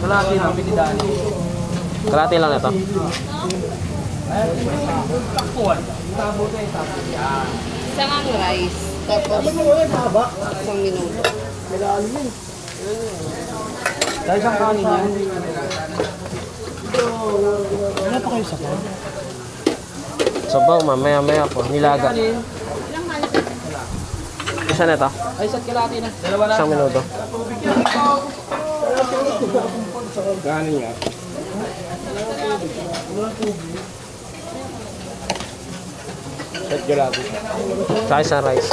Kalahati ng pinidani. Kalahati lang ito. Isang ang rice. Tapos, isang minuto. Dahil isang kanin yan. Wala pa kayo sabaw? Sabaw, mamaya-maya po. Nilaga. Isa na ito. Ay, isa't kalahati na. Dalawa na. Isang minuto. Kanin nga. Isa't kalahati. Saka isang rice.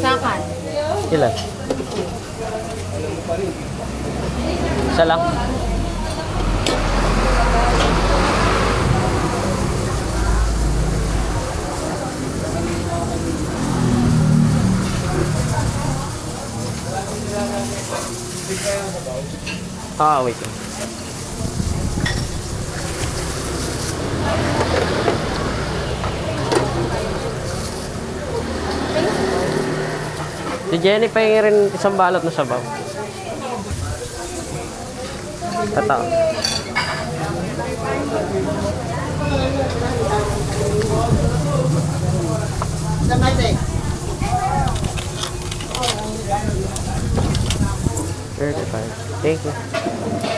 Sakan. Ilan? Isa lang. Wait lang. Si Jenny pahingi rin isang balot na sabaw. Ito. $35. Thank you.